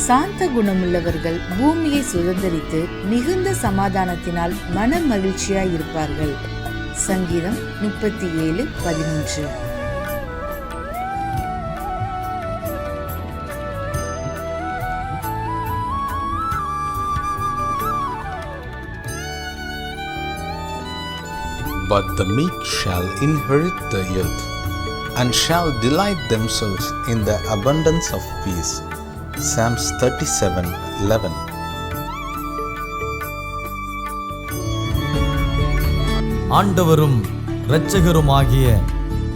சாந்த குணமுள்ளவர்கள் பூமியை சுதந்தரித்து மிகுந்த சமாதானத்தினால் மன மகிழ்ச்சியாய் இருப்பார்கள். சங்கீதம் 37:11. But the meek shall inherit the earth, and shall delight themselves in the abundance of peace. Psalms 37:11. ஆண்டவரும் இரட்சகருமாகிய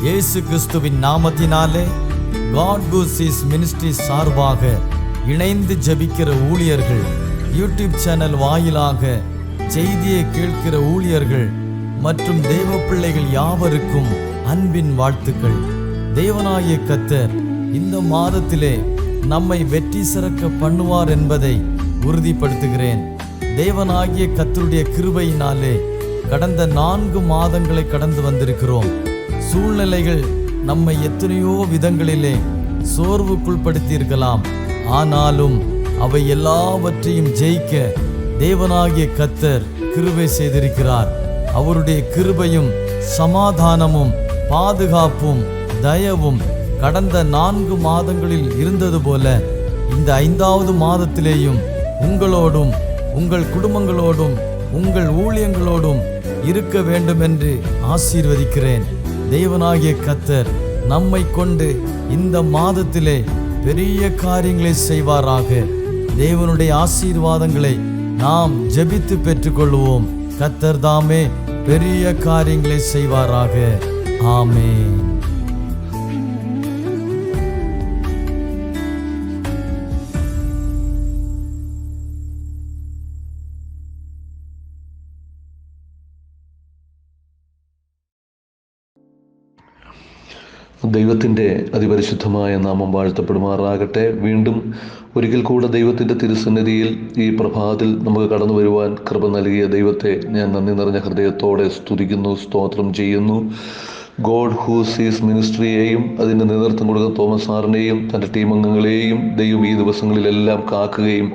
இயேசு கிறிஸ்துவின் நாமத்தினாலே God Goes His Ministry சார்பாக இணைந்து ஜெபிக்கிற ஊழியர்கள், யூடியூப் சேனல் வாயிலாக செய்தியை கேட்கிற ஊழியர்கள் மற்றும் தேவ பிள்ளைகள் யாவருக்கும் அன்பின் வாழ்த்துக்கள். தேவனாகிய கர்த்தர் இந்த மாதத்திலே நம்மை வெற்றி சிறக்க பண்ணுவார் என்பதை உறுதிப்படுத்துகிறேன். தேவனாகிய கர்த்தருடைய கிருபையினாலே கடந்த 4 மாதங்களை கடந்து வந்திருக்கிறோம். சூழ்நிலைகள் நம்மை எத்தனையோ விதங்களிலே சோர்வுக்குள் படுத்தியிருக்கலாம். ஆனாலும் அவை எல்லாவற்றையும் ஜெயிக்க தேவனாகிய கர்த்தர் கிருபை செய்திருக்கிறார். அவருடைய கிருபையும் சமாதானமும் பாதுகாப்பும் தயவும் கடந்த 4 மாதங்களில் இருந்தது போல இந்த 5வது மாதத்திலேயும் உங்களோடும் உங்கள் குடும்பங்களோடும் உங்கள் ஊழியங்களோடும் இருக்க வேண்டும் என்று ஆசீர்வதிக்கிறேன். தேவனாகிய கர்த்தர் நம்மை கொண்டு இந்த மாதத்திலே பெரிய காரியங்களை செய்வாராக. தேவனுடைய ஆசீர்வாதங்களை நாம் ஜெபித்து பெற்றுக்கொள்வோம். கர்த்தர் தாமே பெரிய காரியங்களை செய்வாராக. ஆமென். ദൈവത്തിൻ്റെ അതിപരിശുദ്ധമായ നാമം വാഴ്ത്തപ്പെടുമാറാകട്ടെ. വീണ്ടും ഒരിക്കൽ കൂടെ ദൈവത്തിൻ്റെ തിരുസന്നിധിയിൽ ഈ പ്രഭാതത്തിൽ നമുക്ക് കടന്നു വരുവാൻ കൃപ നൽകിയ ദൈവത്തെ ഞാൻ നന്ദി നിറഞ്ഞ ഹൃദയത്തോടെ സ്തുതിക്കുന്നു, സ്തോത്രം ചെയ്യുന്നു. ഗോഡ് ഹൂ സീസ് മിനിസ്ട്രിയെയും അതിൻ്റെ നേതൃത്വം കൊടുക്കുന്ന തോമസ് സാറിനെയും തൻ്റെ ടീം അംഗങ്ങളെയും ദൈവം ഈ ദിവസങ്ങളിലെല്ലാം കാക്കുകയും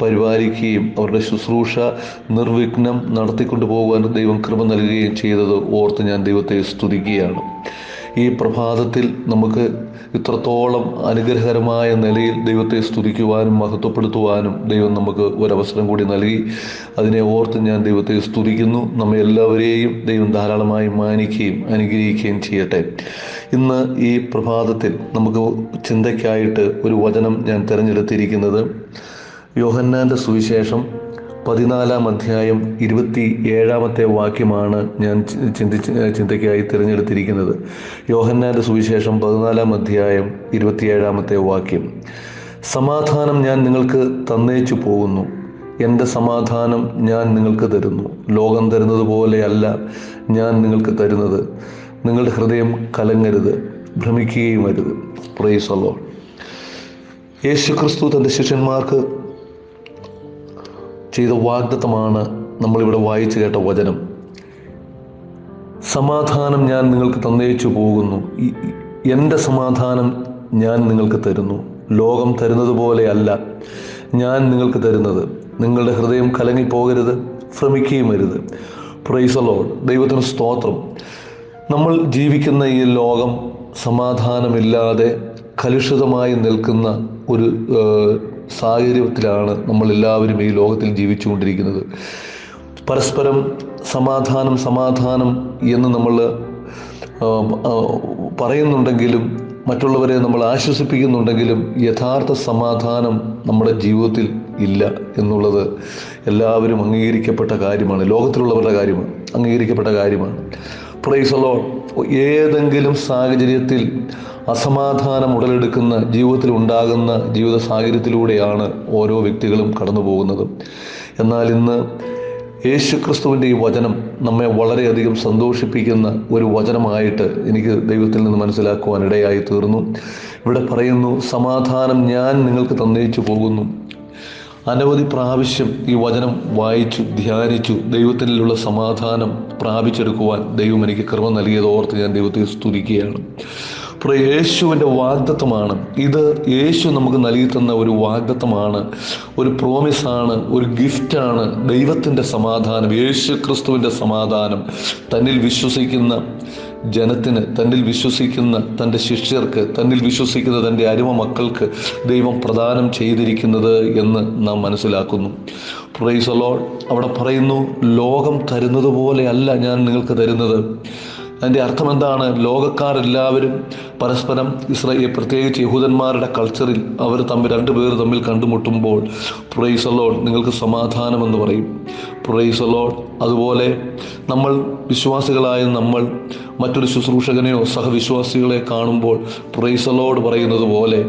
പരിപാലിക്കുകയും അവരുടെ ശുശ്രൂഷ നിർവിഘ്നം നടത്തിക്കൊണ്ടു പോകുവാൻ ദൈവം കൃപ നൽകുകയും ചെയ്തത് ഓർത്ത് ഞാൻ ദൈവത്തെ സ്തുതിക്കുകയാണ്. ഈ പ്രഭാതത്തിൽ നമുക്ക് ഇത്രത്തോളം അനുഗ്രഹകരമായ നിലയിൽ ദൈവത്തെ സ്തുതിക്കുവാനും മഹത്വപ്പെടുത്തുവാനും ദൈവം നമുക്ക് ഒരവസരം കൂടി നൽകി. അതിനെ ഓർത്ത് ഞാൻ ദൈവത്തെ സ്തുതിക്കുന്നു. നമ്മെ എല്ലാവരെയും ദൈവം ധാരാളമായി മാനിക്കുകയും അനുഗ്രഹിക്കുകയും ചെയ്യട്ടെ. ഇന്ന് ഈ പ്രഭാതത്തിൽ നമുക്ക് ചിന്തയ്ക്കായിട്ട് ഒരു വചനം ഞാൻ തിരഞ്ഞെടുത്തിരിക്കുന്നത് യോഹന്നാൻ്റെ സുവിശേഷം 14-ാം അധ്യായം 27-ാമത്തെ വാക്യമാണ് ഞാൻ ചിന്തയ്ക്കായി തിരഞ്ഞെടുത്തിരിക്കുന്നത്. യോഹന്നാൻ്റെ സുവിശേഷം 14-ാം അധ്യായം 27-ാമത്തെ വാക്യം. സമാധാനം ഞാൻ നിങ്ങൾക്ക് തന്നേച്ചു പോകുന്നു, എൻ്റെ സമാധാനം ഞാൻ നിങ്ങൾക്ക് തരുന്നു. ലോകം തരുന്നത് പോലെയല്ല ഞാൻ നിങ്ങൾക്ക് തരുന്നത്. നിങ്ങളുടെ ഹൃദയം കലങ്ങരുത്, ഭ്രമിക്കുകയും അരുത്. Price the Lord. യേശു ക്രിസ്തു തൻ്റെ ശിഷ്യന്മാർക്ക് ചെയ്ത വാഗ്ദത്തമാണ് നമ്മളിവിടെ വായിച്ചു കേട്ട വചനം. സമാധാനം ഞാൻ നിങ്ങൾക്ക് തന്നേച്ചു പോകുന്നു, എൻ്റെ സമാധാനം ഞാൻ നിങ്ങൾക്ക് തരുന്നു. ലോകം തരുന്നത് പോലെയല്ല ഞാൻ നിങ്ങൾക്ക് തരുന്നത്. നിങ്ങളുടെ ഹൃദയം കലങ്ങിപ്പോകരുത്, ഭ്രമിക്കുകയും അരുത്. Price the Lord. ദൈവത്തിന് സ്തോത്രം. നമ്മൾ ജീവിക്കുന്ന ഈ ലോകം സമാധാനമില്ലാതെ കലുഷിതമായി നിൽക്കുന്ന ഒരു സാഹചര്യത്തിലാണ് നമ്മളെല്ലാവരും ഈ ലോകത്തിൽ ജീവിച്ചുകൊണ്ടിരിക്കുന്നത്. പരസ്പരം സമാധാനം എന്ന് നമ്മൾ പറയുന്നുണ്ടെങ്കിലും മറ്റുള്ളവരെ നമ്മൾ ആശ്വസിപ്പിക്കുന്നുണ്ടെങ്കിലും യഥാർത്ഥ സമാധാനം നമ്മുടെ ജീവിതത്തിൽ ഇല്ല എന്നുള്ളത് എല്ലാവരും അംഗീകരിക്കപ്പെട്ട കാര്യമാണ്. ലോകത്തിലുള്ളവരുടെ കാര്യമാണ്, അംഗീകരിക്കപ്പെട്ട കാര്യമാണ്. Price the Lord. ഏതെങ്കിലും സാഹചര്യത്തിൽ അസമാധാനം ഉടലെടുക്കുന്ന ജീവിതത്തിൽ ഉണ്ടാകുന്ന ജീവിത സാഹചര്യത്തിലൂടെയാണ് ഓരോ വ്യക്തികളും കടന്നു പോകുന്നത്. എന്നാൽ ഇന്ന് യേശുക്രിസ്തുവിൻ്റെ ഈ വചനം നമ്മെ വളരെയധികം സന്തോഷിപ്പിക്കുന്ന ഒരു വചനമായിട്ട് എനിക്ക് ദൈവത്തിൽ നിന്ന് മനസ്സിലാക്കുവാൻ ഇടയായി തീർന്നു. ഇവിടെ പറയുന്നു, സമാധാനം ഞാൻ നിങ്ങൾക്ക് തന്നേച്ചു പോകുന്നു. അനവധി പ്രാവശ്യം ഈ വചനം വായിച്ചു ധ്യാനിച്ചു ദൈവത്തിലുള്ള സമാധാനം പ്രാപിച്ചെടുക്കുവാൻ ദൈവം എനിക്ക് കൃപ നൽകിയത് ഓർത്ത് ഞാൻ ദൈവത്തെ സ്തുതിക്കുകയാണ്. യേശുവിൻ്റെ വാഗ്ദത്തമാണ് ഇത്. യേശു നമുക്ക് നൽകി തന്ന ഒരു വാഗ്ദത്തമാണ്, ഒരു പ്രോമിസാണ്, ഒരു ഗിഫ്റ്റാണ്. ദൈവത്തിൻ്റെ സമാധാനം, യേശു ക്രിസ്തുവിൻ്റെ സമാധാനം തന്നിൽ വിശ്വസിക്കുന്ന ജനത്തിന്, തന്നിൽ വിശ്വസിക്കുന്ന തൻ്റെ ശിഷ്യർക്ക്, തന്നിൽ വിശ്വസിക്കുന്ന തൻ്റെ അരുമ മക്കൾക്ക് ദൈവം പ്രദാനം ചെയ്തിരിക്കുന്നത് എന്ന് നാം മനസ്സിലാക്കുന്നു. Price the Lord. അവിടെ പറയുന്നു, ലോകം തരുന്നത് പോലെയല്ല ഞാൻ നിങ്ങൾക്ക് തരുന്നത്. അതിൻ്റെ അർത്ഥം എന്താണ്? ലോകക്കാരെല്ലാവരും പരസ്പരം പ്രത്യേകിച്ച് യഹൂദന്മാരുടെ കൾച്ചറിൽ അവർ രണ്ടുപേർ തമ്മിൽ കണ്ടുമുട്ടുമ്പോൾ പ്രൈസ് ദി ലോർഡ് നിങ്ങൾക്ക് സമാധാനമെന്ന് പറയും. Price the Lord. അതുപോലെ നമ്മൾ വിശ്വാസികളായ നമ്മൾ മറ്റൊരു ശുശ്രൂഷകനെയോ സഹവിശ്വാസികളെ കാണുമ്പോൾ പ്രൈസ് ദി ലോർഡ് പറയുന്നത് പോലെ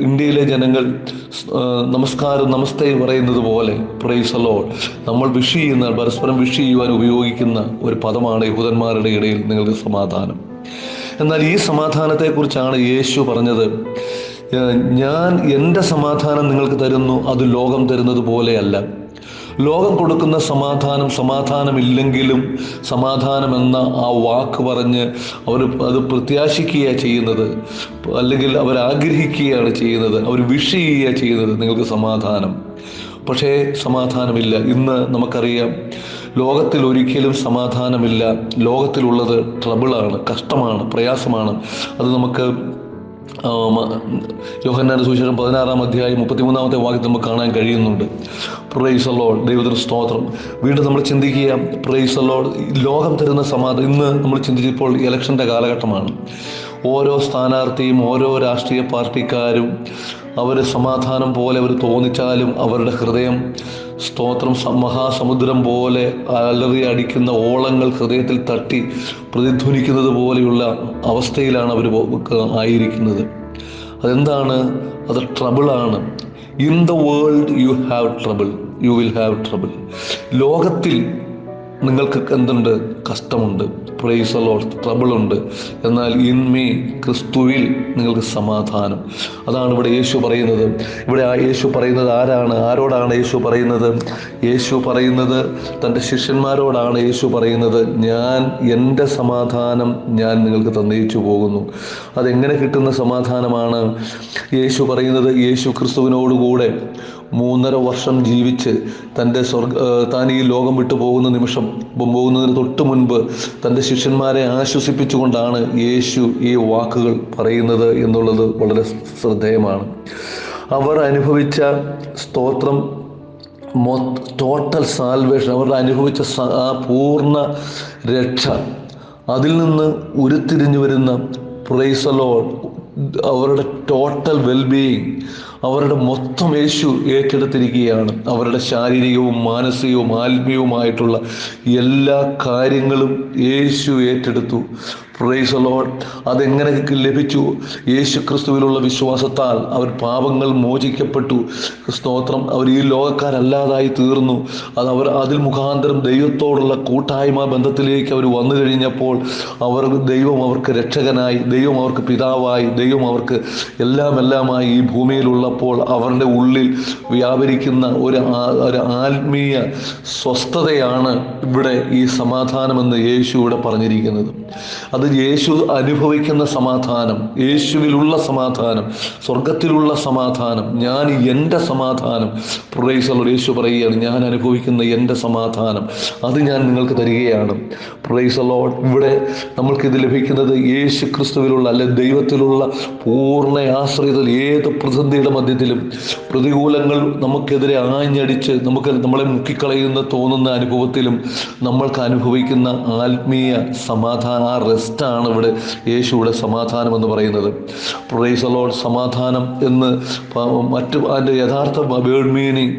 ഇന്ത്യയിലെ ജനങ്ങൾ നമസ്കാരം നമസ്തേ പറയുന്നത് പോലെ പ്രൈസ് ദി ലോർഡ് നമ്മൾ പരസ്പരം വിഷ് ചെയ്യുവാൻ ഉപയോഗിക്കുന്ന ഒരു പദമാണ് യഹൂദന്മാരുടെ ഇടയിൽ നിങ്ങൾക്ക് സമാധാനം. എന്നാൽ ഈ സമാധാനത്തെക്കുറിച്ചാണ് യേശു പറഞ്ഞത്, ഞാൻ എൻ്റെ സമാധാനം നിങ്ങൾക്ക് തരുന്നു, അത് ലോകം തരുന്നത് പോലെയല്ല. ലോകം കൊടുക്കുന്ന സമാധാനമില്ലെങ്കിലും സമാധാനം എന്ന ആ വാക്ക് പറഞ്ഞ് അവർ അത് പ്രത്യാശിക്കുകയാണ് ചെയ്യുന്നത്, അല്ലെങ്കിൽ അവർ ആഗ്രഹിക്കുകയാണ് ചെയ്യുന്നത്, അവർ വിഷ് ചെയ്യുകയാണ് ചെയ്യുന്നത് നിങ്ങൾക്ക് സമാധാനം. പക്ഷേ സമാധാനമില്ല. ഇന്ന് നമുക്കറിയാം ലോകത്തിൽ ഒരിക്കലും സമാധാനമില്ല. ലോകത്തിലുള്ളത് ട്രബിളാണ്, കഷ്ടമാണ്, പ്രയാസമാണ്. അത് നമുക്ക് യോഹന്നാന്റെ സുവിശേഷം 16-ാം അധ്യായം 33-ാമത്തെ വാക്യത്തിൽ നമുക്ക് കാണാൻ കഴിയുന്നുണ്ട്. Price the Lord. ദൈവത്തിന് സ്തോത്രം. വീണ്ടും നമ്മൾ ചിന്തിക്കുക, പ്രൈസ് ദി ലോർഡ്, ലോകം തരുന്ന സമാധാനം. ഇന്ന് നമ്മൾ ചിന്തിച്ചപ്പോൾ ഇലക്ഷൻ്റെ കാലഘട്ടമാണ്. ഓരോ സ്ഥാനാർത്ഥിയും ഓരോ രാഷ്ട്രീയ പാർട്ടിക്കാരും അവർ സമാധാനം പോലെ അവർ തോന്നിച്ചാലും അവരുടെ ഹൃദയം സ്തോത്രം മഹാസമുദ്രം പോലെ അലറി അടിക്കുന്ന ഓളങ്ങൾ ഹൃദയത്തിൽ തട്ടി പ്രതിധ്വനിക്കുന്നത് പോലെയുള്ള അവസ്ഥയിലാണ് അവർ ആയിരിക്കുന്നത്. അതെന്താണ്? അത് ട്രബിളാണ്. In the world you have trouble, you will have trouble. ലോകത്തിൽ നിങ്ങൾക്ക് എന്തുണ്ട്? കഷ്ടമുണ്ട്. Praise the Lord. ട്രബിളുണ്ട്. എന്നാൽ ഇൻ മീ, ക്രിസ്തുവിൽ നിങ്ങൾക്ക് സമാധാനം. അതാണ് ഇവിടെ യേശു പറയുന്നത്. ഇവിടെ യേശു പറയുന്നത് ആരോടാണ് യേശു പറയുന്നത്? യേശു പറയുന്നത് തൻ്റെ ശിഷ്യന്മാരോടാണ്. യേശു പറയുന്നത്, എൻ്റെ സമാധാനം ഞാൻ നിങ്ങൾക്ക് തന്നയിച്ചു പോകുന്നു. അതെങ്ങനെ കിട്ടുന്ന സമാധാനമാണ്? യേശു പറയുന്നത്, യേശു ക്രിസ്തുവിനോടുകൂടെ 3.5 വർഷം ജീവിച്ച് താൻ ഈ ലോകം വിട്ടു പോകുന്നതിന് തൊട്ട് മുൻപ് തൻ്റെ ശിഷ്യന്മാരെ ആശ്വസിപ്പിച്ചുകൊണ്ടാണ് യേശു ഈ വാക്കുകൾ പറയുന്നത് എന്നുള്ളത് വളരെ ശ്രദ്ധേയമാണ്. അവർ അനുഭവിച്ച സ്തോത്രം ടോട്ടൽ സാൽവേഷൻ, അവരുടെ അനുഭവിച്ച ആ പൂർണ്ണ രക്ഷ, അതിൽ നിന്ന് ഉരുത്തിരിഞ്ഞു വരുന്ന പ്രൈസ് ദി ലോർഡ് അവരുടെ ടോട്ടൽ വെൽബീയിങ്, അവരുടെ മൊത്തം യേശു ഏറ്റെടുത്തിരിക്കുകയാണ്. അവരുടെ ശാരീരികവും മാനസികവും ആത്മീയവുമായിട്ടുള്ള എല്ലാ കാര്യങ്ങളും യേശു ഏറ്റെടുത്തു. Price the Lord. അതെങ്ങനെ ലഭിച്ചു? യേശു ക്രിസ്തുവിലുള്ള വിശ്വാസത്താൽ അവർ പാപങ്ങൾ മോചിക്കപ്പെട്ടു. സ്തോത്രം. അവർ ഈ ലോകക്കാരല്ലാതായി തീർന്നു. അവർ അതിൽ മുഖാന്തരം ദൈവത്തോടുള്ള കൂട്ടായ്മ ബന്ധത്തിലേക്ക് അവർ വന്നു കഴിഞ്ഞപ്പോൾ ദൈവം അവർക്ക് രക്ഷകനായി, ദൈവം അവർക്ക് പിതാവായി, ദൈവം അവർക്ക് എല്ലാമായി ഈ ഭൂമിയിലുള്ളപ്പോൾ അവരുടെ ഉള്ളിൽ വ്യാപരിക്കുന്ന ഒരു ആത്മീയ സ്വസ്ഥതയാണ് ഇവിടെ ഈ സമാധാനമെന്ന് യേശു ഇവിടെ പറഞ്ഞിരിക്കുന്നത്. അത് യേശു അനുഭവിക്കുന്ന സമാധാനം, യേശുവിലുള്ള സമാധാനം, സ്വർഗത്തിലുള്ള സമാധാനം, എൻ്റെ സമാധാനം. Price the Lord. യേശു പറയുകയാണ്, ഞാൻ അനുഭവിക്കുന്ന എൻ്റെ സമാധാനം അത് ഞാൻ നിങ്ങൾക്ക് തരികയാണ്. Price the Lord. ഇവിടെ നമ്മൾക്കിത് ലഭിക്കുന്നത് യേശു ക്രിസ്തുവിലുള്ള, അല്ലെ ദൈവത്തിലുള്ള പൂർണ്ണ ആശ്രയത്തിൽ ഏത് പ്രതിസന്ധിയുടെ മധ്യത്തിലും പ്രതികൂലങ്ങൾ നമുക്കെതിരെ ആഞ്ഞടിച്ച് നമ്മളെ മുക്കിക്കളയുന്ന തോന്നുന്ന അനുഭവത്തിലും നമ്മൾക്ക് അനുഭവിക്കുന്ന ആത്മീയ സമാധാന റെസ്റ്റാണ് ഇവിടെ യേശുവിടെ സമാധാനം എന്ന് പറയുന്നത്. Praise the Lord. സമാധാനം എന്ന് അതിൻ്റെ യഥാർത്ഥ word meaning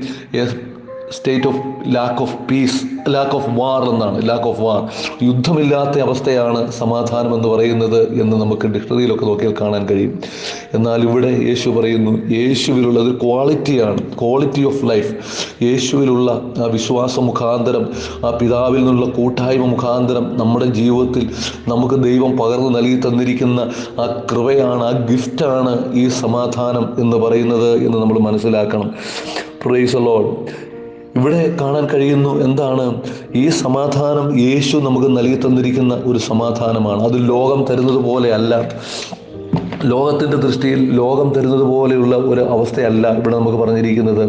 state of lack of peace, lack of war എന്നാണ്. ലാക്ക് ഓഫ് വാർ, യുദ്ധമില്ലാത്ത അവസ്ഥയാണ് സമാധാനം എന്ന് പറയുന്നത് എന്ന് നമുക്ക് ഡിക്ഷണറിയിലൊക്കെ നോക്കിയാൽ കാണാൻ കഴിയും. എന്നാൽ ഇവിടെ യേശു പറയുന്നു, യേശുവിലുള്ള ഒരു ക്വാളിറ്റിയാണ്, ക്വാളിറ്റി ഓഫ് ലൈഫ്. യേശുവിലുള്ള ആ വിശ്വാസ മുഖാന്തരം, ആ പിതാവിൽ നിന്നുള്ള കൂട്ടായ്മ മുഖാന്തരം നമ്മുടെ ജീവിതത്തിൽ നമുക്ക് ദൈവം പകർന്നു നൽകി തന്നിരിക്കുന്ന ആ കൃപയാണ്, ആ ഗിഫ്റ്റാണ് ഈ സമാധാനം എന്ന് പറയുന്നത് എന്ന് നമ്മൾ മനസ്സിലാക്കണം. Price the Lord. ഇവിടെ കാണാൻ കഴിയുന്നു എന്താണ് ഈ സമാധാനം യേശു നമുക്ക് നൽകി തന്നിരിക്കുന്ന ഒരു സമാധാനമാണ്. അത് ലോകം തരുന്നത് പോലെയല്ല. ലോകത്തിൻ്റെ ദൃഷ്ടിയിൽ ലോകം തരുന്നത് പോലെയുള്ള ഒരു അവസ്ഥയല്ല ഇവിടെ നമുക്ക് പറഞ്ഞിരിക്കുന്നത്.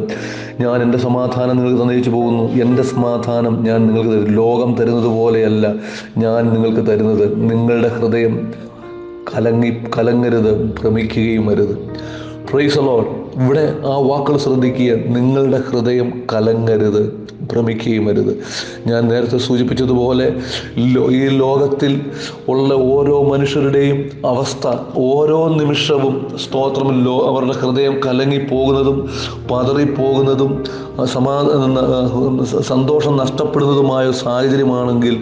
ഞാൻ എൻ്റെ സമാധാനം നിങ്ങൾക്ക് തന്നയിച്ചു പോകുന്നു, എൻ്റെ സമാധാനം ഞാൻ നിങ്ങൾക്ക് തരും. ലോകം തരുന്നത് പോലെയല്ല ഞാൻ നിങ്ങൾക്ക് തരുന്നത്. നിങ്ങളുടെ ഹൃദയം കലങ്ങരുത്, ഭ്രമിക്കുകയും അരുത്. Price the Lord. ഇവിടെ ആ വാക്കുകൾ ശ്രദ്ധിക്കുക. നിങ്ങളുടെ ഹൃദയം കലങ്ങരുത്, ഭ്രമിക്കുകയും അരുത്. ഞാൻ നേരത്തെ സൂചിപ്പിച്ചതുപോലെ ഈ ലോകത്തിൽ ഉള്ള ഓരോ മനുഷ്യരുടെയും അവസ്ഥ ഓരോ നിമിഷവും സ്തോത്രം അവരുടെ ഹൃദയം കലങ്ങിപ്പോകുന്നതും പതറിപ്പോകുന്നതും സന്തോഷം നഷ്ടപ്പെടുന്നതുമായ സാഹചര്യമാണെങ്കിൽ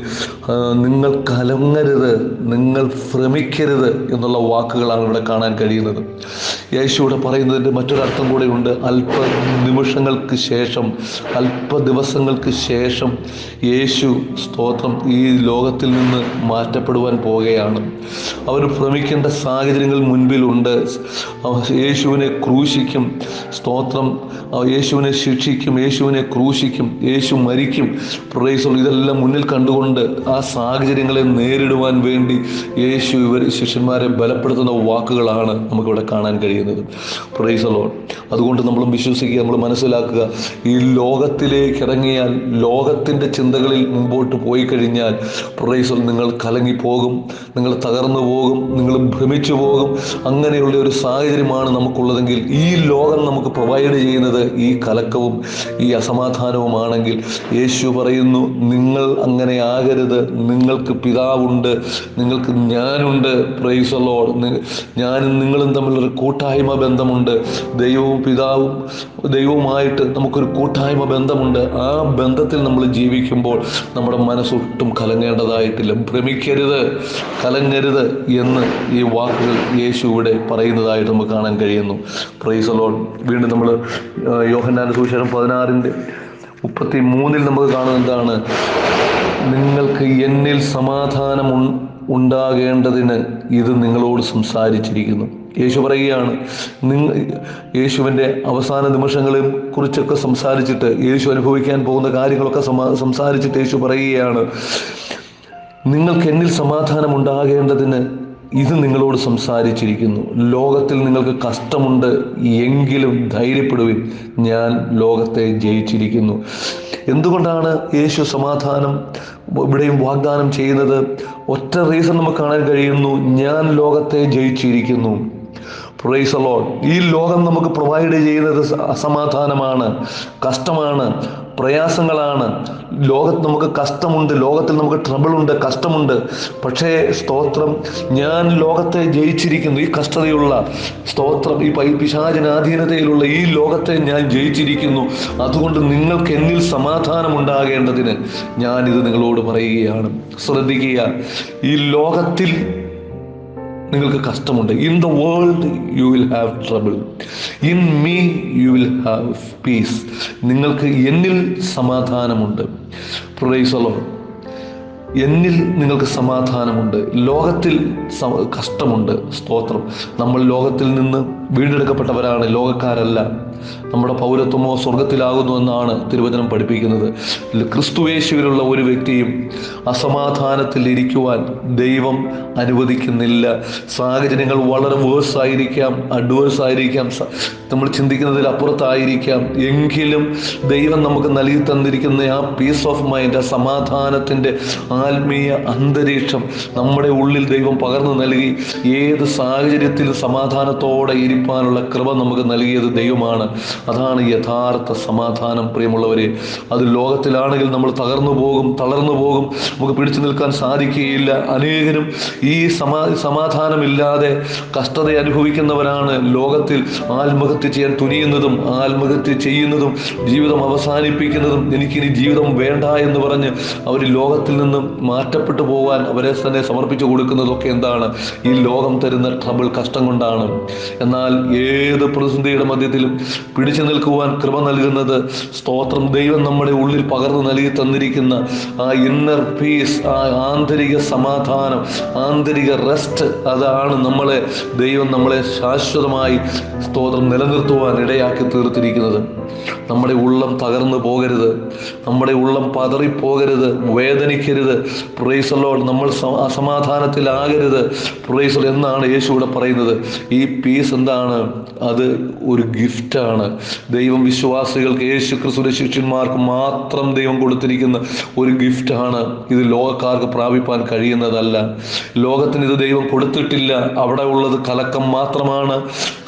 നിങ്ങൾ കലങ്ങരുത്, നിങ്ങൾ ഭ്രമിക്കരുത് എന്നുള്ള വാക്കുകളാണ് ഇവിടെ കാണാൻ കഴിയുന്നത്. യേശുവിടെ പറയുന്നതിൻ്റെ മറ്റൊരർത്ഥം കൂടെയുണ്ട്. അല്പ നിമിഷങ്ങൾക്ക് ശേഷം, അല്പ ദിവസങ്ങൾക്ക് ശേഷം യേശു സ്തോത്രം ഈ ലോകത്തിൽ നിന്ന് മാറ്റപ്പെടുവാൻ പോകുകയാണ്. അവർ ഭ്രമിക്കേണ്ട സാഹചര്യങ്ങൾ മുൻപിലുണ്ട്. യേശുവിനെ ക്രൂശിക്കും, സ്തോത്രം, യേശുവിനെ ശിക്ഷിക്കും, യേശുവിനെ ക്രൂശിക്കും, യേശു മരിക്കും. പ്രൈസ്. ഇതെല്ലാം മുന്നിൽ കണ്ടുകൊണ്ട് ആ സാഹചര്യങ്ങളെ നേരിടുവാൻ വേണ്ടി യേശു ശിഷ്യന്മാരെ ബലപ്പെടുത്തുന്ന വാക്കുകളാണ് നമുക്കിവിടെ കാണാൻ കഴിയുന്നത്. Price the Lord. അതുകൊണ്ട് നമ്മളും വിശ്വസിക്കുക, നമ്മൾ മനസ്സിലാക്കുക, ഈ ലോകത്തിലേക്ക് ഇറങ്ങിയാൽ, ലോകത്തിൻ്റെ ചിന്തകളിൽ മുമ്പോട്ട് പോയി കഴിഞ്ഞാൽ പ്രൈസ് നിങ്ങൾ കലങ്ങിപ്പോകും, നിങ്ങൾ തകർന്നു പോകും, നിങ്ങൾ ഭ്രമിച്ചു പോകും. അങ്ങനെയുള്ള ഒരു സാഹചര്യമാണ് നമുക്കുള്ളതെങ്കിൽ ഈ ലോകം നമുക്ക് പ്രൊവൈഡ് ചെയ്യുന്നത് ഈ കലക്കവും ഈ അസമാധാനവുമാണെങ്കിൽ യേശു പറയുന്നു, നിങ്ങൾ അങ്ങനെ ആകരുത്. നിങ്ങൾക്ക് പിതാവുണ്ട്, നിങ്ങൾക്ക് ഞാനുണ്ട്. Price the Lord. ഞാനും നിങ്ങളും തമ്മിലൊരു കൂട്ടായ്മ ബന്ധമുണ്ട്. ദൈവവുമായിട്ട് നമുക്കൊരു കൂട്ടായ്മ ബന്ധമുണ്ട്. ആ ബന്ധത്തിൽ നമ്മൾ ജീവിക്കുമ്പോൾ നമ്മുടെ മനസ്സൊട്ടും കലങ്ങേണ്ടതായിട്ടില്ല. ഭ്രമിക്കരുത്, കലങ്ങരുത് എന്ന് ഈ വാക്കുകൾ യേശു ഇവിടെ പറയുന്നതായിട്ട് നമുക്ക് കാണാൻ കഴിയുന്നു. Price the Lord. വീണ്ടും നമ്മൾ യോഹന്നാന്റെ സുവിശേഷം 16:33 നമുക്ക് കാണുന്നത് എന്താണ്? നിങ്ങൾക്ക് എന്നിൽ സമാധാനം ഉണ്ടാകേണ്ടതിന് ഇത് നിങ്ങളോട് സംസാരിച്ചിരിക്കുന്നു. യേശു പറയുകയാണ്, യേശുവിൻ്റെ അവസാന നിമിഷങ്ങളെ കുറിച്ചൊക്കെ സംസാരിച്ചിട്ട്, യേശു അനുഭവിക്കാൻ പോകുന്ന കാര്യങ്ങളൊക്കെ സംസാരിച്ചിട്ട് യേശു പറയുകയാണ്, നിങ്ങൾക്ക് എന്നിൽ സമാധാനം ഉണ്ടാകേണ്ടതിന് ഇത് നിങ്ങളോട് സംസാരിച്ചിരിക്കുന്നു. ലോകത്തിൽ നിങ്ങൾക്ക് കഷ്ടമുണ്ട്, എങ്കിലും ധൈര്യപ്പെടുവിൻ, ഞാൻ ലോകത്തെ ജയിച്ചിരിക്കുന്നു. എന്തുകൊണ്ടാണ് യേശു സമാധാനം ഇവിടെയും വാഗ്ദാനം ചെയ്യുന്നത്? ഒറ്റ റീസൺ നമുക്ക് കാണാൻ കഴിയുന്നു, ഞാൻ ലോകത്തെ ജയിച്ചിരിക്കുന്നു. Price the Lord. ഈ ലോകം നമുക്ക് പ്രൊവൈഡ് ചെയ്യുന്നത് അസമാധാനമാണ്, കഷ്ടമാണ്, പ്രയാസങ്ങളാണ്. ലോകത്ത് നമുക്ക് കഷ്ടമുണ്ട്, ലോകത്തിൽ നമുക്ക് ട്രബിളുണ്ട്, കഷ്ടമുണ്ട്. പക്ഷേ സ്തോത്രം, ഞാൻ ലോകത്തെ ജയിച്ചിരിക്കുന്നു. ഈ കഷ്ടതയുള്ള സ്തോത്രം, ഈ പിശാചിനാധീനതയിലുള്ള ഈ ലോകത്തെ ഞാൻ ജയിച്ചിരിക്കുന്നു. അതുകൊണ്ട് നിങ്ങൾക്ക് എന്നിൽ സമാധാനം ഉണ്ടാകേണ്ടതിന് ഞാനിത് നിങ്ങളോട് പറയുകയാണ്. ശ്രദ്ധിക്കുക, ഈ ലോകത്തിൽ നിങ്ങൾക്ക് കഷ്ടമുണ്ട്. In the world you will have trouble, in me you will have peace. നിങ്ങൾക്ക് എന്നിൽ സമാധാനമുണ്ട്. Praise the Lord. എന്നിൽ നിങ്ങൾക്ക് സമാധാനമുണ്ട്. ലോകത്തിൽ കഷ്ടമുണ്ട്. സ്തോത്രം. നമ്മൾ ലോകത്തിൽ നിന്ന് വീണ്ടെടുക്കപ്പെട്ടവരാണ്, ലോകക്കാരല്ല. നമ്മുടെ പൗരത്വമോ സ്വർഗത്തിലാകുന്നു എന്നാണ് തിരുവചനം പഠിപ്പിക്കുന്നത്. ക്രിസ്തുയേശുവിലുള്ള ഒരു വ്യക്തിയും അസമാധാനത്തിൽ ഇരിക്കുവാൻ ദൈവം അനുവദിക്കുന്നില്ല. സാഹചര്യങ്ങൾ വളരെ വേഴ്സ് ആയിരിക്കാം, അഡ്വേഴ്സ് ആയിരിക്കാം, നമ്മൾ ചിന്തിക്കുന്നതിൽ അപ്പുറത്തായിരിക്കാം. എങ്കിലും ദൈവം നമുക്ക് നൽകി തന്നിരിക്കുന്ന ആ പീസ് ഓഫ് മൈൻഡ്, ആ സമാധാനത്തിൻ്റെ ആത്മീയ അന്തരീക്ഷം നമ്മുടെ ഉള്ളിൽ ദൈവം പകർന്നു നൽകി ഏത് സാഹചര്യത്തിലും സമാധാനത്തോടെ ഇരിപ്പാനുള്ള കൃപ നമുക്ക് നൽകിയത് ദൈവമാണ്. അതാണ് യഥാർത്ഥ സമാധാനം. പ്രിയമുള്ളവരെ, അത് ലോകത്തിലാണെങ്കിൽ നമ്മൾ തകർന്നു പോകും, തളർന്നു പോകും, നമുക്ക് പിടിച്ചു നിൽക്കാൻ സാധിക്കുകയില്ല. അനേകരും ഈ സമാധാനമില്ലാതെ കഷ്ടത അനുഭവിക്കുന്നവരാണ് ലോകത്തിൽ ആത്മഹത്യ ചെയ്യാൻ തുനിയുന്നതും ആത്മഹത്യ ചെയ്യുന്നതും ജീവിതം അവസാനിപ്പിക്കുന്നതും. എനിക്കിനി ജീവിതം വേണ്ട എന്ന് പറഞ്ഞ് അവർ ലോകത്തിൽ നിന്നും മാറ്റപ്പെട്ടു പോകാൻ അവരെ തന്നെ സമർപ്പിച്ചു കൊടുക്കുന്നതൊക്കെ എന്താണ്? ഈ ലോകം തരുന്ന ട്രബിൾ, കഷ്ടം കൊണ്ടാണ്. എന്നാൽ ഏത് പ്രതിസന്ധിയുടെ മധ്യത്തിലും പിടിച്ചു നിൽക്കുവാൻ കൃപ നൽകുന്നത് സ്തോത്രം, ദൈവം നമ്മുടെ ഉള്ളിൽ പകർന്നു നൽകി തന്നിരിക്കുന്ന ആ ഇന്നർ പീസ്, ആ ആന്തരിക സമാധാനം, ആന്തരിക റെസ്റ്റ്, അതാണ് ദൈവം നമ്മളെ ശാശ്വതമായി സ്തോത്രം നിലനിർത്തുവാൻ ഇടയാക്കി തീർത്തിരിക്കുന്നത്. നമ്മുടെ ഉള്ളം തകർന്നു പോകരുത്, നമ്മുടെ ഉള്ളം പതറിപ്പോകരുത്, വേദനിക്കരുത്. Praise the Lord. നമ്മൾ അസമാധാനത്തിലാകരുത്. പ്രൈസ് ദി ലോർഡ് എന്നാണ് യേശു ഇവിടെ പറയുന്നത്. ഈ പീസ് എന്താണ്? അത് ഒരു ഗിഫ്റ്റാണ്. ദൈവം വിശ്വാസികൾക്ക്, യേശു ക്രിസ്തുവിന്റെ ശിഷ്യന്മാർക്ക് മാത്രം ദൈവം കൊടുത്തിരിക്കുന്ന ഒരു ഗിഫ്റ്റാണ്. ഇത് ലോകക്കാർക്ക് പ്രാപിപ്പാൻ കഴിയുന്നതല്ല. ലോകത്തിന് ഇത് ദൈവം കൊടുത്തിട്ടില്ല. അവിടെ ഉള്ളത് കലക്കം മാത്രമാണ്,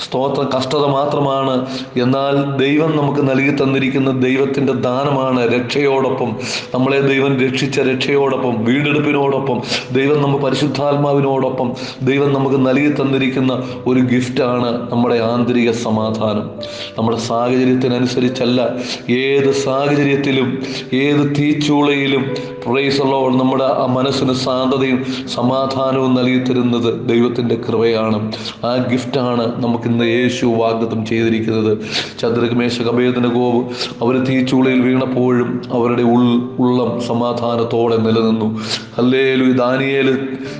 സ്തോത്രം, കഷ്ടത മാത്രമാണ്. എന്നാൽ ദൈവം നമുക്ക് നൽകി തന്നിരിക്കുന്ന ദൈവത്തിൻ്റെ ദാനമാണ്. രക്ഷയോടൊപ്പം, നമ്മളെ ദൈവം രക്ഷിച്ച രക്ഷയോടൊപ്പം, വീണ്ടെടുപ്പിനോടൊപ്പം, ദൈവം നമുക്ക് പരിശുദ്ധാത്മാവിനോടൊപ്പം ദൈവം നമുക്ക് നൽകി തന്നിരിക്കുന്ന ഒരു ഗിഫ്റ്റാണ് നമ്മുടെ ആന്തരിക സമാധാനം. നമ്മുടെ സാഹചര്യത്തിനനുസരിച്ചല്ല, ഏത് സാഹചര്യത്തിലും, ഏത് തീച്ചൂളയിലും പ്രൈസ് ദി ലോർഡ് നമ്മുടെ ആ മനസ്സിന് ശാന്തതയും സമാധാനവും നൽകി തരുന്നത് ദൈവത്തിൻ്റെ കൃപയാണ്. ആ ഗിഫ്റ്റാണ് നമുക്കിന്ന് യേശു വാഗ്ദത്തം ചെയ്തിരിക്കുന്നത്. ശദ്രക്, മേശക്, അബേദ്നെഗോവ് അവർ തീച്ചൂളയിൽ വീണപ്പോഴും അവരുടെ ഉള്ളം സമാധാനത്തോടെ നിലനിന്നു. ഹല്ലേലൂയ. ദാനിയേൽ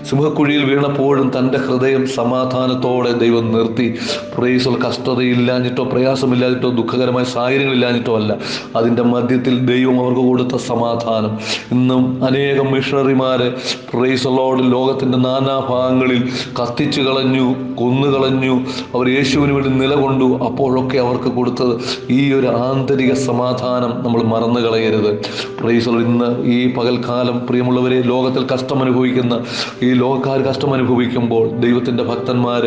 സിംഹക്കുഴിയിൽ വീണപ്പോഴും തൻ്റെ ഹൃദയം സമാധാനത്തോടെ ദൈവം നിർത്തി. Praise the Lord. കഷ്ടതയില്ലാഞ്ഞിട്ടോ പ്രയാസമില്ലാഞ്ഞിട്ടോ ദുഃഖകരമായ സാഹചര്യങ്ങളില്ലാഞ്ഞിട്ടോ അല്ല, അതിൻ്റെ മധ്യത്തിൽ ദൈവം അവർക്ക് കൊടുത്ത സമാധാനം. ഇന്നും അനേകം മിഷണറിമാരെ പ്രൈസ് ദി ലോർഡ് ലോകത്തിൻ്റെ നാനാഭാഗങ്ങളിൽ കത്തിച്ചു കളഞ്ഞു, കൊന്നുകളഞ്ഞു. അവർ യേശുവിന് വേണ്ടി നിലകൊണ്ടു. അപ്പോഴൊക്കെ അവർക്ക് കൊടുത്തത് ഈ ഒരു ആന്തരിക സമാധാനം നമ്മൾ മറന്നു കളയരുത്. Price the Lord. ഇന്ന് ഈ പകൽക്കാലം പ്രിയമുള്ളവരെ, ലോകത്തിൽ കഷ്ടമനുഭവിക്കുന്ന ഈ ലോകക്കാർ കഷ്ടമനുഭവിക്കുമ്പോൾ ദൈവത്തിൻ്റെ ഭക്തന്മാർ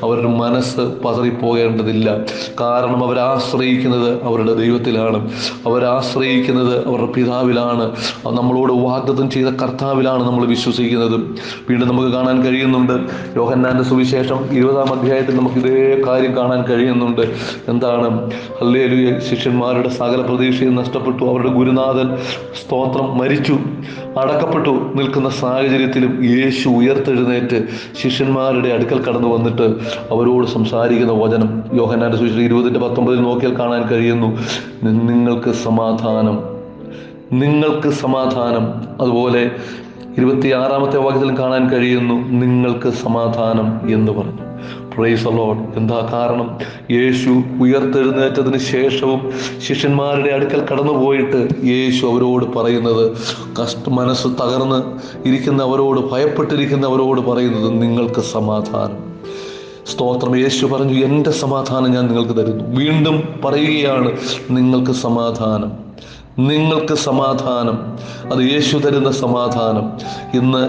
അവരുടെ മനസ്സ് പതറിപ്പോകേണ്ടതില്ല. കാരണം അവരാശ്രയിക്കുന്നത് അവരുടെ ദൈവത്തിലാണ്, അവരാശ്രയിക്കുന്നത് അവരുടെ പിതാവിലാണ്, നമ്മളോട് വാഗ്ദത്തം ചെയ്ത കർത്താവിലാണ് നമ്മൾ വിശ്വസിക്കുന്നത്. വീണ്ടും നമുക്ക് കാണാൻ കഴിയുന്നുണ്ട് യോഹന്നാന്റെ സുവിശേഷം 20-ാം അധ്യായത്തിൽ നമുക്ക് ഇതേ കാര്യം കാണാൻ കഴിയുന്നുണ്ട്. എന്താണ്? ഹല്ലേലൂയ. ശിഷ്യന്മാരുടെ സകല പ്രതീക്ഷയും നഷ്ടപ്പെട്ടു. അവരുടെ ഗുരുനാഥൻ സ്തോത്രം മരിച്ചു, അടക്കപ്പെട്ടു നിൽക്കുന്ന സാഹചര്യത്തിലും യേശു ഉയർത്തെഴുന്നേറ്റ് ശിഷ്യന്മാരുടെ അടുക്കൽ കടന്നു വന്നിട്ട് അവരോട് സംസാരിക്കുന്ന വചനം യോഹന്നാന്റെ സുവിശേഷം 20:19 നോക്കിയാൽ കാണാൻ കഴിയുന്നു. നിങ്ങൾക്ക് സമാധാനം, നിങ്ങൾക്ക് സമാധാനം. അതുപോലെ 26-ാമത്തെ വാക്യത്തിൽ കാണാൻ കഴിയുന്നു, നിങ്ങൾക്ക് സമാധാനം എന്ന് പറഞ്ഞു. Price the Lord. എന്താ കാരണം? യേശു ഉയർത്തെഴുന്നേറ്റതിന് ശേഷവും ശിഷ്യന്മാരുടെ അടുക്കൽ കടന്നുപോയിട്ട് യേശു അവരോട് പറയുന്നത്, മനസ്സ് തകർന്ന് ഇരിക്കുന്നവരോട്, ഭയപ്പെട്ടിരിക്കുന്നവരോട് പറയുന്നത്, നിങ്ങൾക്ക് സമാധാനം. സ്തോത്രം. യേശു പറഞ്ഞു, എൻ്റെ സമാധാനം ഞാൻ നിങ്ങൾക്ക് തരുന്നു. വീണ്ടും പറയുകയാണ്, നിങ്ങൾക്ക് സമാധാനം, നിങ്ങൾക്ക് സമാധാനം. അത് യേശു തരുന്ന സമാധാനം. ഇന്ന്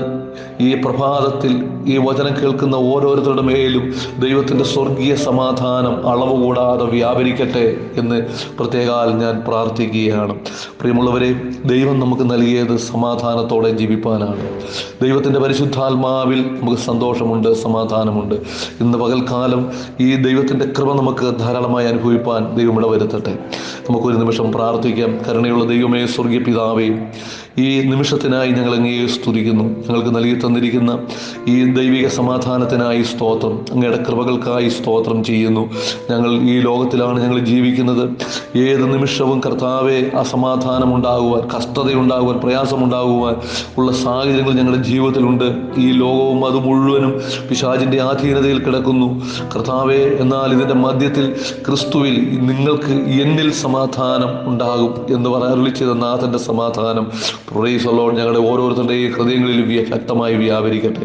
ഈ പ്രഭാതത്തിൽ ഈ വചനം കേൾക്കുന്ന ഓരോരുത്തരുടെ മേലും ദൈവത്തിൻ്റെ സ്വർഗീയ സമാധാനം അളവ് കൂടാതെ വ്യാപരിക്കട്ടെ എന്ന് പ്രത്യേകാൽ ഞാൻ പ്രാർത്ഥിക്കുകയാണ്. പ്രിയമുള്ളവരെ, ദൈവം നമുക്ക് നൽകിയത് സമാധാനത്തോടെ ജീവിപ്പാനാണ്. ദൈവത്തിൻ്റെ പരിശുദ്ധാത്മാവിൽ നമുക്ക് സന്തോഷമുണ്ട്, സമാധാനമുണ്ട്. ഇന്ന് പകൽക്കാലം ഈ ദൈവത്തിൻ്റെ കൃപ നമുക്ക് ധാരാളമായി അനുഭവിപ്പാൻ ദൈവം ഇടവരുത്തട്ടെ. നമുക്കൊരു നിമിഷം പ്രാർത്ഥിക്കാം. കരുണയുള്ള ദൈവമേ, സ്വർഗീയ പിതാവേ, ഈ നിമിഷത്തിനായി ഞങ്ങൾ അങ്ങയെ സ്തുതിക്കുന്നു. ഞങ്ങൾക്ക് നൽകി തന്നിരിക്കുന്ന ഈ ദൈവിക സമാധാനത്തിനായി സ്തോത്രം, അങ്ങയുടെ കൃപകൾക്കായി സ്തോത്രം ചെയ്യുന്നു. ഞങ്ങൾ ഈ ലോകത്തിലാണ് ഞങ്ങൾ ജീവിക്കുന്നത്. ഏത് നിമിഷവും കർത്താവെ അസമാധാനം ഉണ്ടാകുവാൻ, കഷ്ടതയുണ്ടാകുവാൻ, പ്രയാസമുണ്ടാകുവാൻ ഉള്ള സാഹചര്യങ്ങൾ ഞങ്ങളുടെ ജീവിതത്തിലുണ്ട്. ഈ ലോകവും അത് മുഴുവനും പിശാചിൻ്റെ ആധീനതയിൽ കിടക്കുന്നു കർത്താവെ. എന്നാൽ ഇതിൻ്റെ മധ്യത്തിൽ ക്രിസ്തുവിൽ നിങ്ങൾക്ക് എന്നിൽ സമാധാനം ഉണ്ടാകും എന്ന് അരുളിച്ചത് നാഥൻ്റെ സമാധാനം. Price the Lord. ഞങ്ങളുടെ ഓരോരുത്തരുടെയും ഹൃദയങ്ങളിൽ ശക്തമായി വ്യാപരിക്കട്ടെ.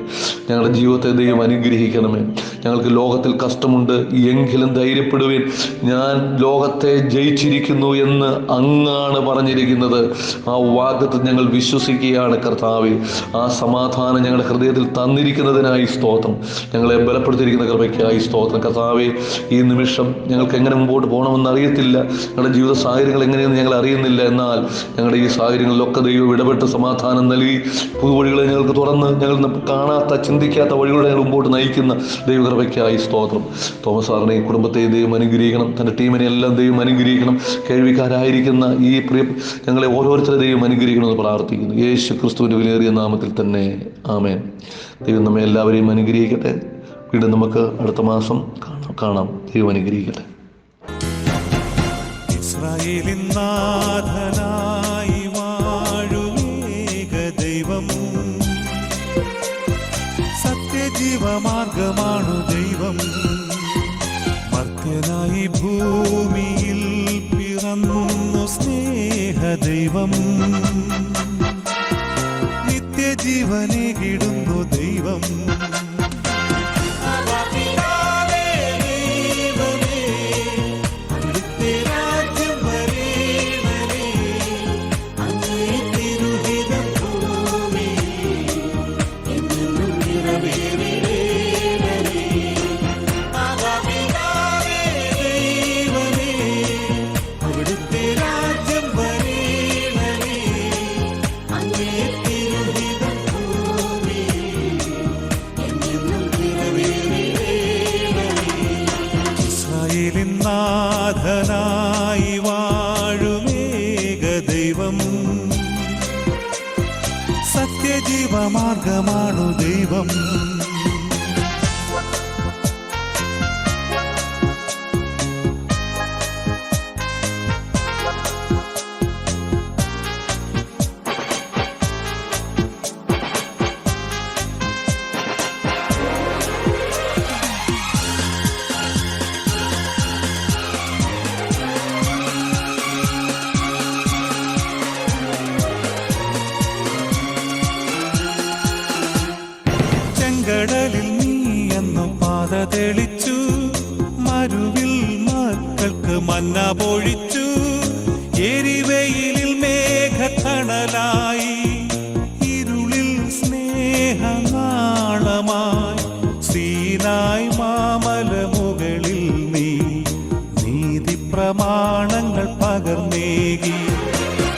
ഞങ്ങളുടെ ജീവിതത്തെ ദൈവം അനുഗ്രഹിക്കണമേ. ഞങ്ങൾക്ക് ലോകത്തിൽ കഷ്ടമുണ്ട്, എങ്കിലും ധൈര്യപ്പെടുവിൻ, ഞാൻ ലോകത്തെ ജയിച്ചിരിക്കുന്നു എന്ന് അങ്ങാണ് പറഞ്ഞിരിക്കുന്നത്. ആ വാഗ്ദത്തം ഞങ്ങൾ വിശ്വസിക്കുകയാണ് കർത്താവേ. ആ സമാധാനം ഞങ്ങളുടെ ഹൃദയത്തിൽ തന്നിരിക്കുന്നതിനായി സ്തോത്രം. ഞങ്ങളെ ബലപ്പെടുത്തിയിരിക്കുന്ന കൃപയ്ക്കായി സ്തോത്രം കർത്താവേ. ഈ നിമിഷം ഞങ്ങൾക്ക് എങ്ങനെ മുമ്പോട്ട് പോകണമെന്ന് അറിയത്തില്ല, ഞങ്ങളുടെ ജീവിത സാഹചര്യങ്ങൾ എങ്ങനെയെന്ന് ഞങ്ങൾ അറിയുന്നില്ല. എന്നാൽ ഞങ്ങളുടെ ഈ സാഹചര്യങ്ങളിലൊക്കെ ദൈവം ഇടപെട്ട് സമാധാനം നൽകി പുതുവഴികളെ ഞങ്ങൾക്ക് തുറന്ന് ഞങ്ങൾ കാണാത്ത, ചിന്തിക്കാത്ത വഴികളെ ഞങ്ങൾ മുമ്പോട്ട് നയിക്കുന്ന ദൈവ കൃപയ്ക്കായി സ്തോത്രം. തോമസ് സാറിനെ കുടുംബത്തെ ദൈവം അനുഗ്രഹിക്കണം, തൻ്റെ ടീമിനെ എല്ലാം ദൈവം അനുഗ്രഹിക്കണം. കേൾവിക്കാരായിരിക്കുന്ന ഈ പ്രിയ ഞങ്ങളെ ഓരോരുത്തരെ ദൈവം അനുഗ്രഹിക്കണമെന്ന് പ്രാർത്ഥിക്കുന്നു, യേശു ക്രിസ്തുവിൻ്റെ വിലയേറിയ നാമത്തിൽ തന്നെ. ആമേൻ. ദൈവം നമ്മെ എല്ലാവരെയും അനുഗ്രഹിക്കട്ടെ. വീണ്ടും നമുക്ക് അടുത്ത മാസം കാണാം. ദൈവം അനുഗ്രഹിക്കട്ടെ. ഇസ്രായേലിൻ നാഥനായി വാഴുമേക ദൈവം, സത്യജീവമാർഗമാണു ദൈവം. മർത്യനായി ഭൂമിയിൽ പിറന്നു സ്നേഹദൈവം, നിത്യജീവനേകിടുന്നു ദൈവം. നാഥനായി വാഴുമേക ദൈവം, സത്യജീവമാർഗമാണു ദൈവം. കടലിൽ നീ എന്നു പാത തെളിച്ചു, മരുവിൽ മക്കൾക്ക് മന്ന പൊഴിച്ചു. എരിവെയിലിൽ മേഘത്തണലായി, ഇരുളിൽ സ്നേഹനാളമായി. സീനായ് മാമലമുകളിൽ നീ നീതി പ്രമാണങ്ങൾ പകർന്നേകി.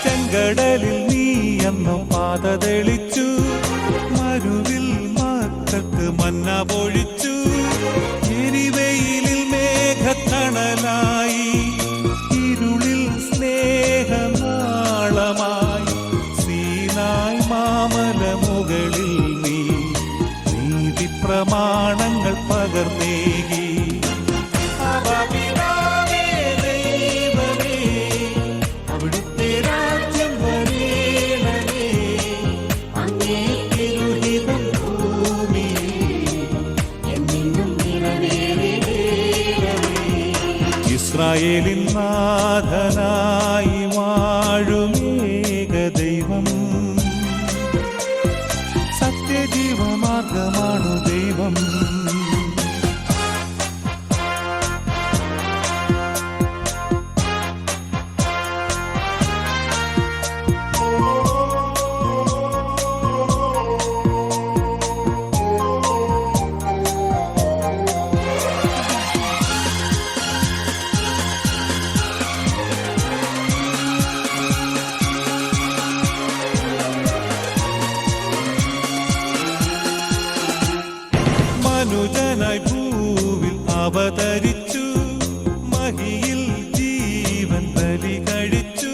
ചെങ്കടലിൽ നീ എന്നു പാത തെളിച്ചു, മരുവിൽ മന്ന പൊഴിച്ചു. എരിവെയിലിൽ മേഘത്തണലായി, ഇരുളിൽ സ്നേഹനാളമായി. സീനായ് മാമലമുകളിൽ നീ നീതി പ്രമാണങ്ങൾ പകർന്നേകി. അവിടുത്തെ രാജ്യം വരേണമേ, അങ്ങേ തിരുഹിതം ഇസ്രായേലിൻ നാഥനായി വാഴുമേക ദൈവം, സത്യജീവമാർഗമാണു ദൈവം. മനുജനായി ഭൂവിൽ അവതരിച്ചു, മഹിയിൽ ജീവൻ ബലി കഴിച്ചു.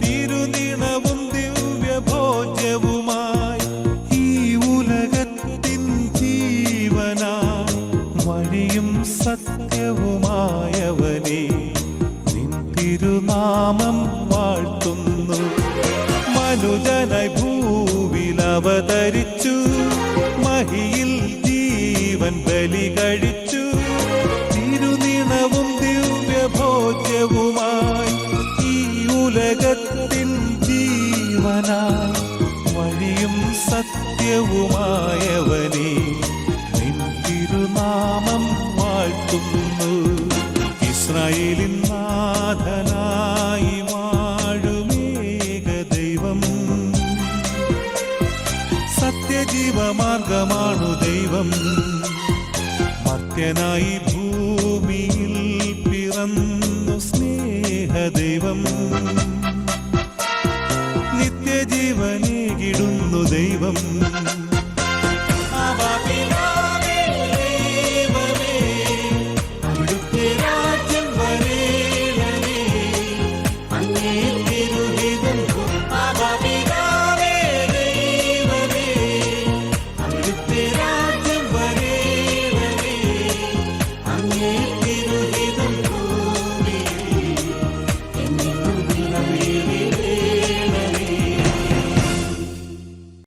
തിരുനിണവും ദിവ്യഭോജ്യവുമായി ഈ ഉലകത്തിൻ ജീവനായി, വഴിയും സത്യവുമായവനെ നിൻ തിരുനാമം വാഴ്ത്തുന്നു. മനുജനായി ഭൂവിൽ അവതരിച്ചു, മഹിയിൽ ജീവൻ ബലി കഴിച്ചു. തിരുനിണവും ദിവ്യഭോജ്യവുമായി ഈ ഉലകത്തിൻ ജീവനായി, വഴിയും സത്യവുമായവനെ നിൻ തിരുനാമം വാഴ്ത്തുന്നു. ഇസ്രായേലിൻ നാഥനായി വാഴുമേക ദൈവം, സത്യജീവമാർഗമാണു ദൈവം. മർത്യനായി ഭൂമിയിൽ പിറന്നു സ്നേഹദൈവം, നിത്യജീവനേകിടുന്നു ദൈവം.